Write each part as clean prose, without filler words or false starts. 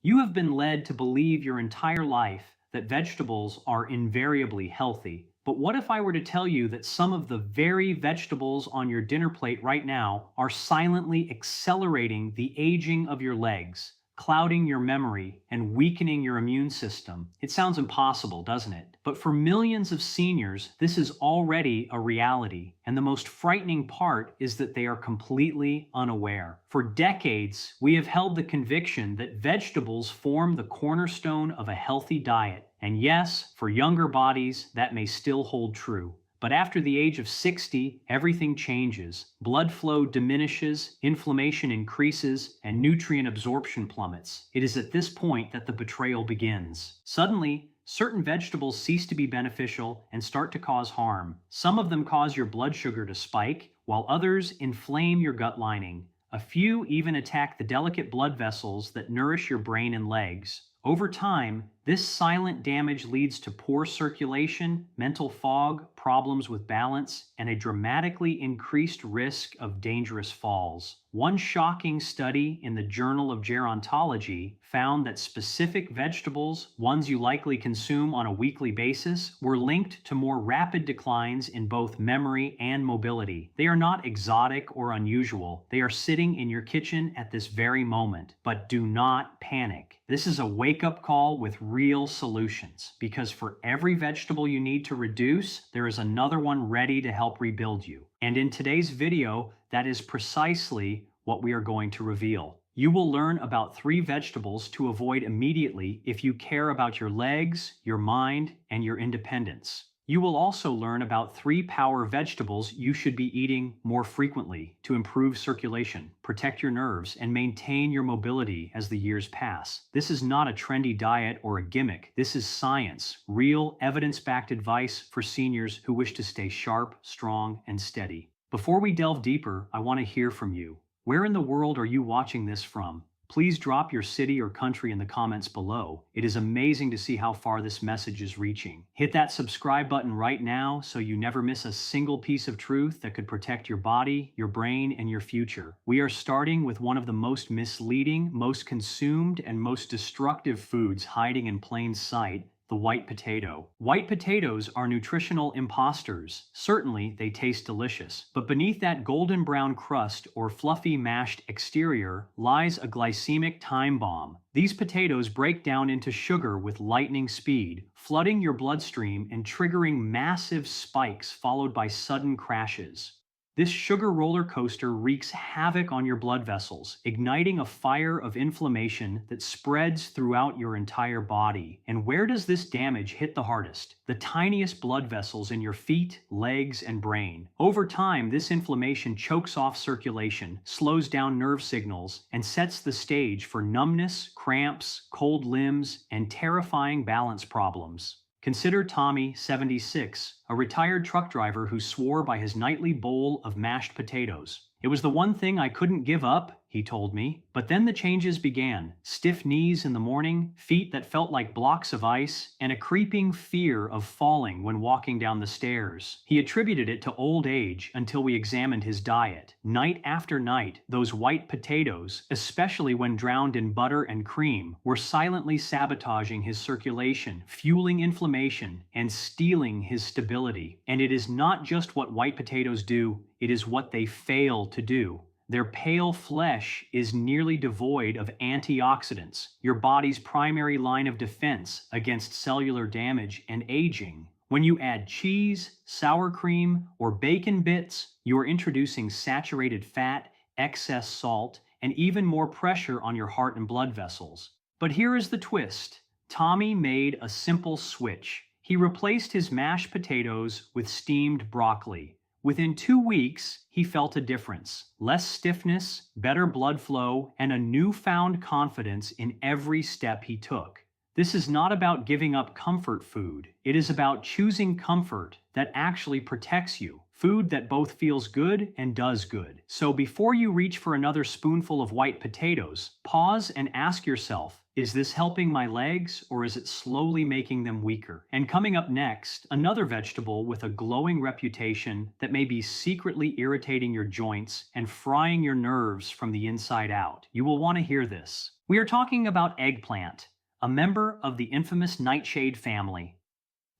You have been led to believe your entire life that vegetables are invariably healthy. But what if I were to tell you that some of the very vegetables on your dinner plate right now are silently accelerating the aging of your legs, clouding your memory, and weakening your immune system? It sounds impossible, doesn't it? But for millions of seniors, this is already a reality. And the most frightening part is that they are completely unaware. For decades, we have held the conviction that vegetables form the cornerstone of a healthy diet. And yes, for younger bodies, that may still hold true. But after the age of 60, everything changes. Blood flow diminishes, inflammation increases, and nutrient absorption plummets. It is at this point that the betrayal begins. Suddenly, certain vegetables cease to be beneficial and start to cause harm. Some of them cause your blood sugar to spike, while others inflame your gut lining. A few even attack the delicate blood vessels that nourish your brain and legs. Over time, this silent damage leads to poor circulation, mental fog, problems with balance, and a dramatically increased risk of dangerous falls. One shocking study in the Journal of Gerontology found that specific vegetables, ones you likely consume on a weekly basis, were linked to more rapid declines in both memory and mobility. They are not exotic or unusual. They are sitting in your kitchen at this very moment. But do not panic. This is a wake-up call with real solutions, because for every vegetable you need to reduce, there is another one ready to help rebuild you. And in today's video, that is precisely what we are going to reveal. You will learn about 3 vegetables to avoid immediately if you care about your legs, your mind, and your independence. You will also learn about 3 power vegetables you should be eating more frequently to improve circulation, protect your nerves, and maintain your mobility as the years pass. This is not a trendy diet or a gimmick. This is science, real, evidence-backed advice for seniors who wish to stay sharp, strong, and steady. Before we delve deeper, I want to hear from you. Where in the world are you watching this from? Please drop your city or country in the comments below. It is amazing to see how far this message is reaching. Hit that subscribe button right now so you never miss a single piece of truth that could protect your body, your brain, and your future. We are starting with one of the most misleading, most consumed, and most destructive foods hiding in plain sight: the white potato. White potatoes are nutritional imposters. Certainly, they taste delicious. But beneath that golden brown crust or fluffy mashed exterior lies a glycemic time bomb. These potatoes break down into sugar with lightning speed, flooding your bloodstream and triggering massive spikes followed by sudden crashes. This sugar roller coaster wreaks havoc on your blood vessels, igniting a fire of inflammation that spreads throughout your entire body. And where does this damage hit the hardest? The tiniest blood vessels in your feet, legs, and brain. Over time, this inflammation chokes off circulation, slows down nerve signals, and sets the stage for numbness, cramps, cold limbs, and terrifying balance problems. Consider Tommy, 76, a retired truck driver who swore by his nightly bowl of mashed potatoes. "It was the one thing I couldn't give up," he told me. But then the changes began. Stiff knees in the morning, feet that felt like blocks of ice, and a creeping fear of falling when walking down the stairs. He attributed it to old age until we examined his diet. Night after night, those white potatoes, especially when drowned in butter and cream, were silently sabotaging his circulation, fueling inflammation, and stealing his stability. And it is not just what white potatoes do, it is what they fail to do. Their pale flesh is nearly devoid of antioxidants, your body's primary line of defense against cellular damage and aging. When you add cheese, sour cream, or bacon bits, you are introducing saturated fat, excess salt, and even more pressure on your heart and blood vessels. But here is the twist. Tommy made a simple switch. He replaced his mashed potatoes with steamed broccoli. Within 2 weeks, he felt a difference. Less stiffness, better blood flow, and a newfound confidence in every step he took. This is not about giving up comfort food. It is about choosing comfort that actually protects you. Food that both feels good and does good. So before you reach for another spoonful of white potatoes, pause and ask yourself, Is this helping my legs, or is it slowly making them weaker? And coming up next, another vegetable with a glowing reputation that may be secretly irritating your joints and frying your nerves from the inside out. You will want to hear this. We are talking about eggplant, a member of the infamous nightshade family.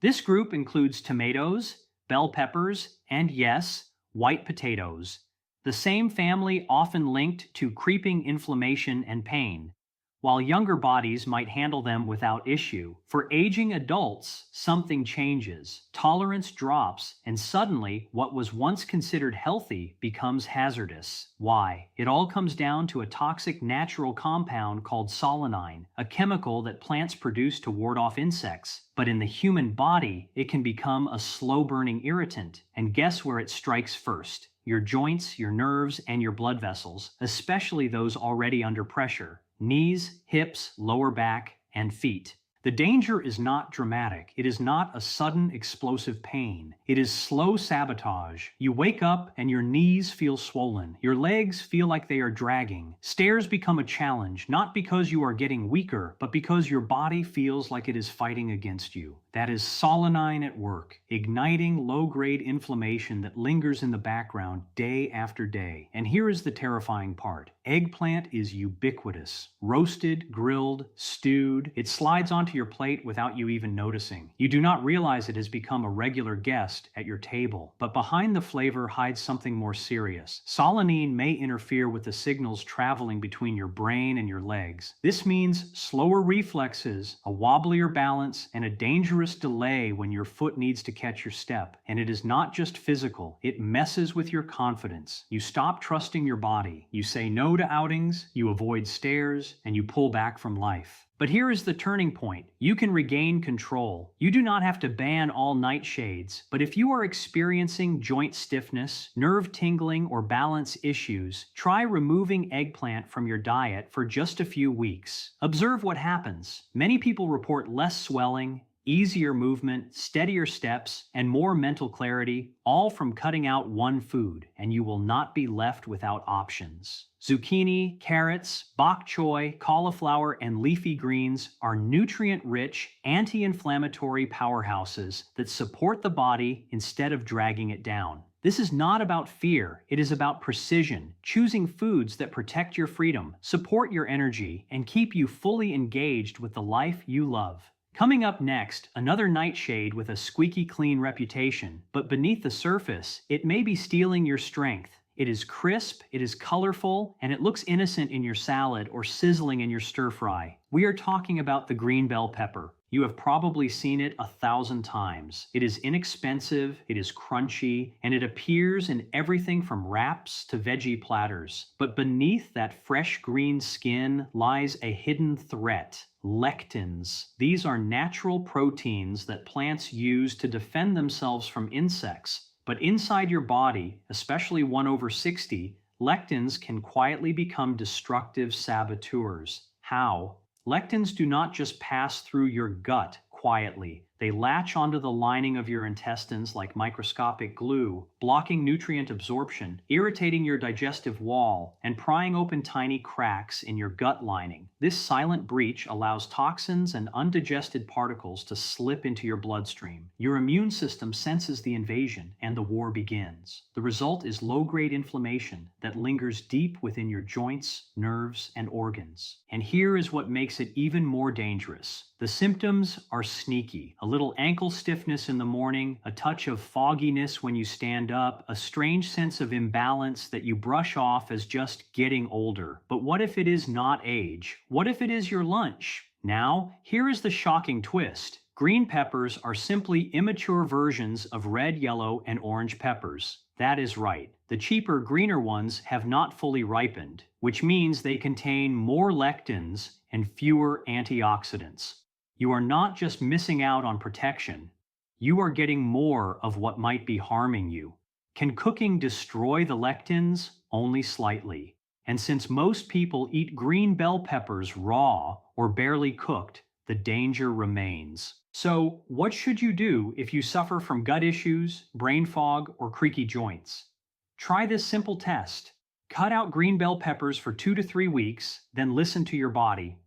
This group includes tomatoes, bell peppers, and yes, white potatoes, the same family often linked to creeping inflammation and pain. While younger bodies might handle them without issue, for aging adults, something changes. Tolerance drops, and suddenly, what was once considered healthy becomes hazardous. Why? It all comes down to a toxic natural compound called solanine, a chemical that plants produce to ward off insects. But in the human body, it can become a slow-burning irritant. And guess where it strikes first? Your joints, your nerves, and your blood vessels, especially those already under pressure. Knees, hips, lower back, and feet. The danger is not dramatic. It is not a sudden explosive pain. It is slow sabotage. You wake up and your knees feel swollen. Your legs feel like they are dragging. Stairs become a challenge, not because you are getting weaker, but because your body feels like it is fighting against you. That is solanine at work, igniting low-grade inflammation that lingers in the background day after day. And here is the terrifying part. Eggplant is ubiquitous. Roasted, grilled, stewed. It slides onto your plate without you even noticing. You do not realize it has become a regular guest at your table. But behind the flavor hides something more serious. Solanine may interfere with the signals traveling between your brain and your legs. This means slower reflexes, a wobblier balance, and a dangerous delay when your foot needs to catch your step. And it is not just physical. It messes with your confidence. You stop trusting your body. You say no to outings, you avoid stairs, and you pull back from life. But here is the turning point. You can regain control. You do not have to ban all nightshades, but if you are experiencing joint stiffness, nerve tingling, or balance issues, try removing eggplant from your diet for just a few weeks. Observe what happens. Many people report less swelling, easier movement, steadier steps, and more mental clarity, all from cutting out one food, and you will not be left without options. Zucchini, carrots, bok choy, cauliflower, and leafy greens are nutrient-rich, anti-inflammatory powerhouses that support the body instead of dragging it down. This is not about fear, it is about precision, choosing foods that protect your freedom, support your energy, and keep you fully engaged with the life you love. Coming up next, another nightshade with a squeaky clean reputation, but beneath the surface, it may be stealing your strength. It is crisp, it is colorful, and it looks innocent in your salad or sizzling in your stir fry. We are talking about the green bell pepper. You have probably seen it 1,000 times. It is inexpensive, it is crunchy, and it appears in everything from wraps to veggie platters. But beneath that fresh green skin lies a hidden threat. Lectins. These are natural proteins that plants use to defend themselves from insects. But inside your body, especially one over 60, lectins can quietly become destructive saboteurs. How? Lectins do not just pass through your gut quietly. They latch onto the lining of your intestines like microscopic glue, blocking nutrient absorption, irritating your digestive wall, and prying open tiny cracks in your gut lining. This silent breach allows toxins and undigested particles to slip into your bloodstream. Your immune system senses the invasion, and the war begins. The result is low-grade inflammation that lingers deep within your joints, nerves, and organs. And here is what makes it even more dangerous. The symptoms are sneaky. A little ankle stiffness in the morning, a touch of fogginess when you stand up, a strange sense of imbalance that you brush off as just getting older. But what if it is not age? What if it is your lunch? Now, here is the shocking twist. Green peppers are simply immature versions of red, yellow, and orange peppers. That is right. The cheaper, greener ones have not fully ripened, which means they contain more lectins and fewer antioxidants. You are not just missing out on protection, you are getting more of what might be harming you. Can cooking destroy the lectins? Only slightly. And since most people eat green bell peppers raw or barely cooked, the danger remains. So, what should you do if you suffer from gut issues, brain fog, or creaky joints? Try this simple test. Cut out green bell peppers for 2 to 3 weeks, then listen to your body.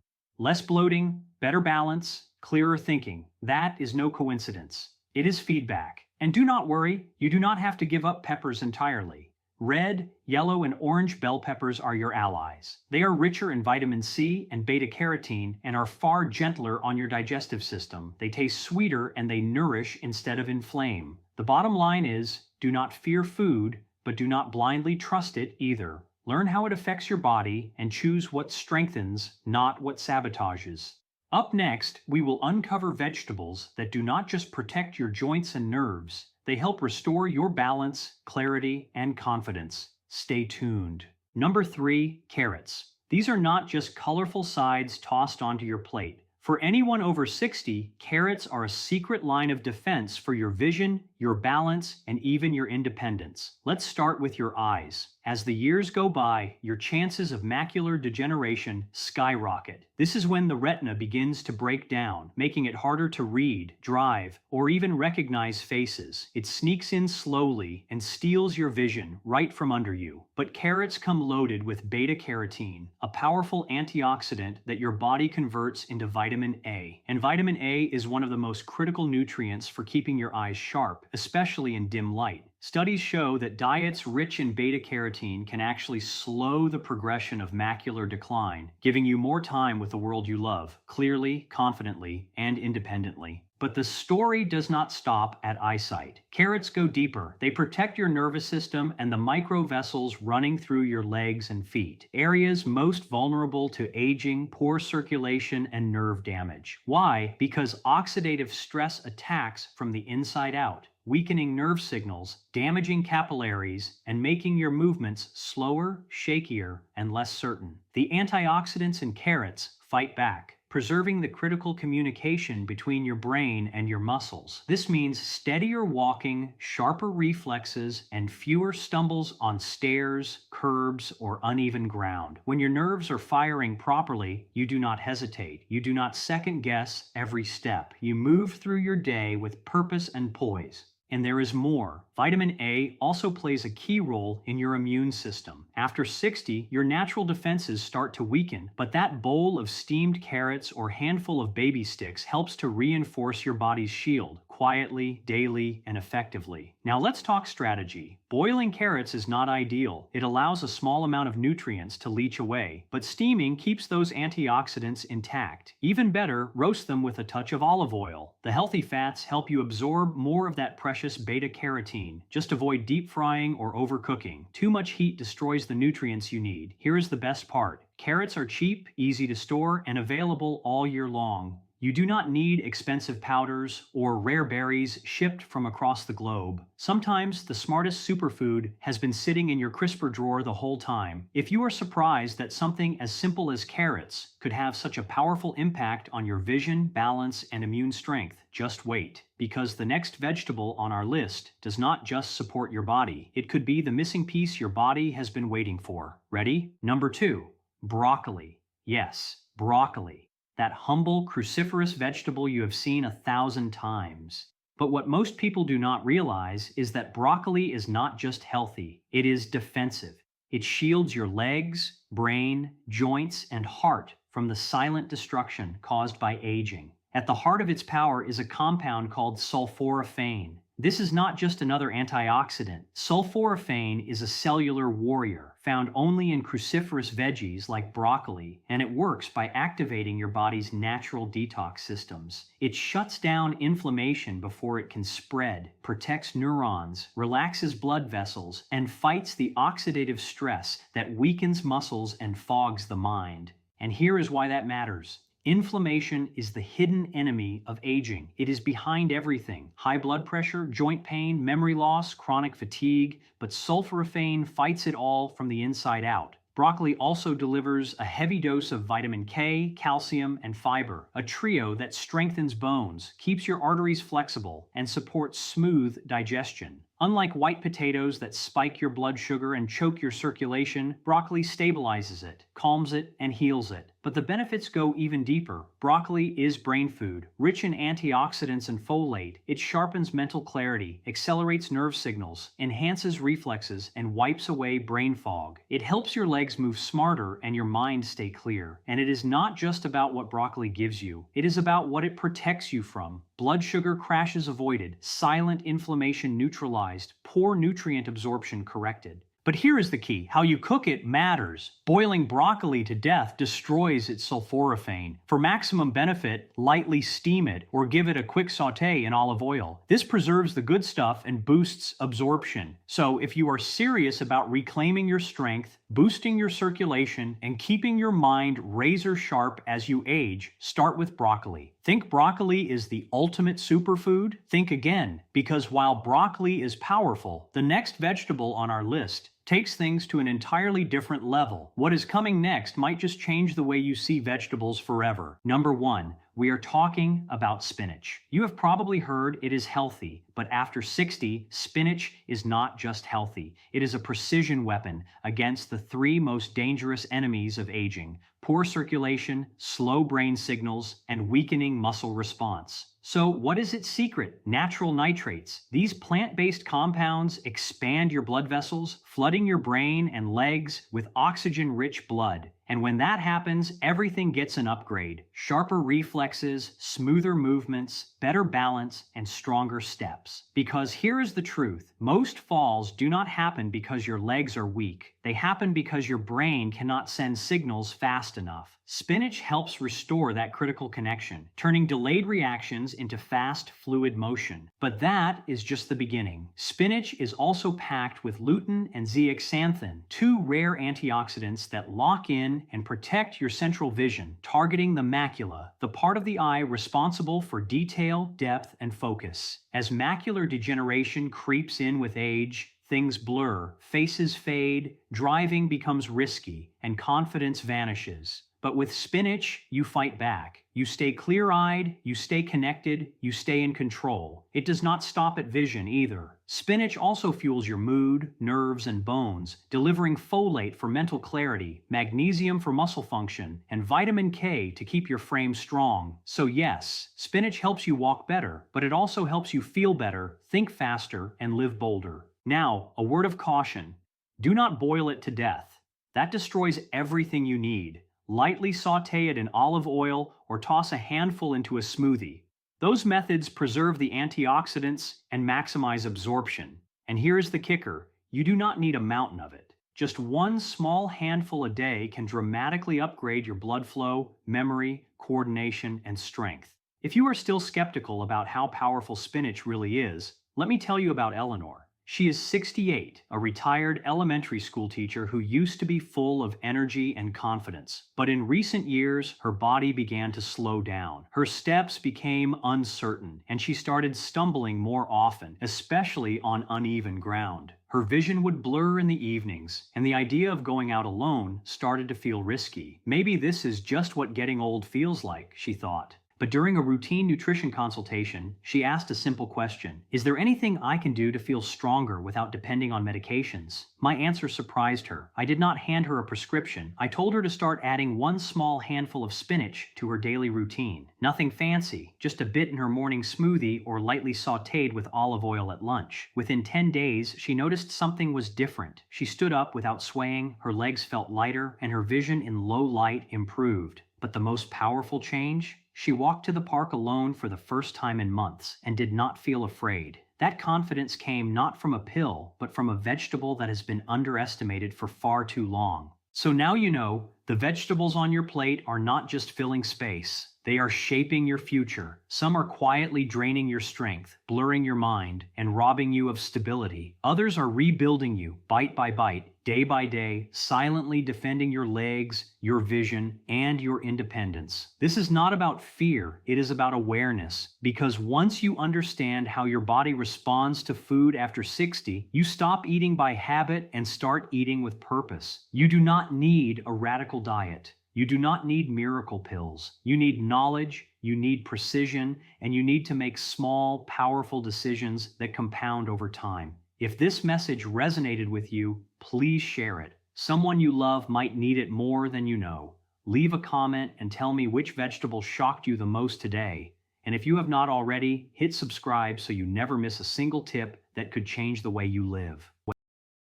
Less bloating, better balance, clearer thinking. That is no coincidence. It is feedback. And do not worry, you do not have to give up peppers entirely. Red, yellow, and orange bell peppers are your allies. They are richer in vitamin C and beta-carotene and are far gentler on your digestive system. They taste sweeter and they nourish instead of inflame. The bottom line is, do not fear food, but do not blindly trust it either. Learn how it affects your body and choose what strengthens, not what sabotages. Up next, we will uncover vegetables that do not just protect your joints and nerves, they help restore your balance, clarity, and confidence. Stay tuned. Number 3, carrots. These are not just colorful sides tossed onto your plate. For anyone over 60, carrots are a secret line of defense for your vision, your balance, and even your independence. Let's start with your eyes. As the years go by, your chances of macular degeneration skyrocket. This is when the retina begins to break down, making it harder to read, drive, or even recognize faces. It sneaks in slowly and steals your vision right from under you. But carrots come loaded with beta-carotene, a powerful antioxidant that your body converts into vitamin A. And vitamin A is one of the most critical nutrients for keeping your eyes sharp, especially in dim light. Studies show that diets rich in beta-carotene can actually slow the progression of macular decline, giving you more time with the world you love, clearly, confidently, and independently. But the story does not stop at eyesight. Carrots go deeper. They protect your nervous system and the microvessels running through your legs and feet, areas most vulnerable to aging, poor circulation, and nerve damage. Why? Because oxidative stress attacks from the inside out, weakening nerve signals, damaging capillaries, and making your movements slower, shakier, and less certain. The antioxidants in carrots fight back, preserving the critical communication between your brain and your muscles. This means steadier walking, sharper reflexes, and fewer stumbles on stairs, curbs, or uneven ground. When your nerves are firing properly, you do not hesitate. You do not second guess every step. You move through your day with purpose and poise. And there is more. Vitamin A also plays a key role in your immune system. After 60, your natural defenses start to weaken, but that bowl of steamed carrots or handful of baby sticks helps to reinforce your body's shield, quietly, daily, and effectively. Now let's talk strategy. Boiling carrots is not ideal. It allows a small amount of nutrients to leach away, but steaming keeps those antioxidants intact. Even better, roast them with a touch of olive oil. The healthy fats help you absorb more of that precious beta-carotene. Just avoid deep frying or overcooking. Too much heat destroys the nutrients you need. Here is the best part. Carrots are cheap, easy to store, and available all year long. You do not need expensive powders or rare berries shipped from across the globe. Sometimes the smartest superfood has been sitting in your crisper drawer the whole time. If you are surprised that something as simple as carrots could have such a powerful impact on your vision, balance, and immune strength, just wait. Because the next vegetable on our list does not just support your body. It could be the missing piece your body has been waiting for. Ready? Number 2, broccoli. Yes, broccoli. That humble, cruciferous vegetable you have seen 1,000 times. But what most people do not realize is that broccoli is not just healthy, it is defensive. It shields your legs, brain, joints, and heart from the silent destruction caused by aging. At the heart of its power is a compound called sulforaphane. This is not just another antioxidant. Sulforaphane is a cellular warrior found only in cruciferous veggies like broccoli, and it works by activating your body's natural detox systems. It shuts down inflammation before it can spread, protects neurons, relaxes blood vessels, and fights the oxidative stress that weakens muscles and fogs the mind. And here is why that matters. Inflammation is the hidden enemy of aging. It is behind everything. High blood pressure, joint pain, memory loss, chronic fatigue, but sulforaphane fights it all from the inside out. Broccoli also delivers a heavy dose of vitamin K, calcium, and fiber, a trio that strengthens bones, keeps your arteries flexible, and supports smooth digestion. Unlike white potatoes that spike your blood sugar and choke your circulation, broccoli stabilizes it, calms it, and heals it. But the benefits go even deeper. Broccoli is brain food, rich in antioxidants and folate. It sharpens mental clarity, accelerates nerve signals, enhances reflexes, and wipes away brain fog. It helps your legs move smarter and your mind stay clear. And it is not just about what broccoli gives you, it is about what it protects you from. Blood sugar crashes avoided, silent inflammation neutralized, poor nutrient absorption corrected. But here is the key. How you cook it matters. Boiling broccoli to death destroys its sulforaphane. For maximum benefit, lightly steam it or give it a quick sauté in olive oil. This preserves the good stuff and boosts absorption. So if you are serious about reclaiming your strength, boosting your circulation, and keeping your mind razor sharp as you age, start with broccoli. Think broccoli is the ultimate superfood? Think again, because while broccoli is powerful, the next vegetable on our list takes things to an entirely different level. What is coming next might just change the way you see vegetables forever. Number 1, we are talking about spinach. You have probably heard it is healthy, but after 60, spinach is not just healthy. It is a precision weapon against the 3 most dangerous enemies of aging: poor circulation, slow brain signals, and weakening muscle response. So what is its secret? Natural nitrates. These plant-based compounds expand your blood vessels, flooding your brain and legs with oxygen-rich blood. And when that happens, everything gets an upgrade. Sharper reflexes, smoother movements, better balance, and stronger steps. Because here is the truth. Most falls do not happen because your legs are weak. They happen because your brain cannot send signals fast enough. Spinach helps restore that critical connection, turning delayed reactions into fast, fluid motion. But that is just the beginning. Spinach is also packed with lutein and zeaxanthin, 2 rare antioxidants that lock in and protect your central vision, targeting the macula, the part of the eye responsible for detail, depth, and focus. As macular degeneration creeps in with age, things blur, faces fade, driving becomes risky, and confidence vanishes. But with spinach, you fight back. You stay clear-eyed, you stay connected, you stay in control. It does not stop at vision either. Spinach also fuels your mood, nerves, and bones, delivering folate for mental clarity, magnesium for muscle function, and vitamin K to keep your frame strong. So yes, spinach helps you walk better, but it also helps you feel better, think faster, and live bolder. Now, a word of caution. Do not boil it to death. That destroys everything you need. Lightly sauté it in olive oil or toss a handful into a smoothie. Those methods preserve the antioxidants and maximize absorption. And here's the kicker. You do not need a mountain of it. Just 1 small handful a day can dramatically upgrade your blood flow, memory, coordination, and strength. If you are still skeptical about how powerful spinach really is, let me tell you about Eleanor. She is 68, a retired elementary school teacher who used to be full of energy and confidence. But in recent years, her body began to slow down. Her steps became uncertain, and she started stumbling more often, especially on uneven ground. Her vision would blur in the evenings, and the idea of going out alone started to feel risky. Maybe this is just what getting old feels like, she thought. But during a routine nutrition consultation, she asked a simple question. Is there anything I can do to feel stronger without depending on medications? My answer surprised her. I did not hand her a prescription. I told her to start adding 1 small handful of spinach to her daily routine. Nothing fancy, just a bit in her morning smoothie or lightly sautéed with olive oil at lunch. Within 10 days, she noticed something was different. She stood up without swaying, her legs felt lighter, and her vision in low light improved. But the most powerful change? She walked to the park alone for the first time in months and did not feel afraid. That confidence came not from a pill, but from a vegetable that has been underestimated for far too long. So now you know, the vegetables on your plate are not just filling space. They are shaping your future. Some are quietly draining your strength, blurring your mind, and robbing you of stability. Others are rebuilding you, bite by bite, day by day, silently defending your legs, your vision, and your independence. This is not about fear, it is about awareness. Because once you understand how your body responds to food after 60, you stop eating by habit and start eating with purpose. You do not need a radical diet. You do not need miracle pills. You need knowledge, you need precision, and you need to make small, powerful decisions that compound over time. If this message resonated with you, please share it. Someone you love might need it more than you know. Leave a comment and tell me which vegetable shocked you the most today. And if you have not already, hit subscribe so you never miss a single tip that could change the way you live.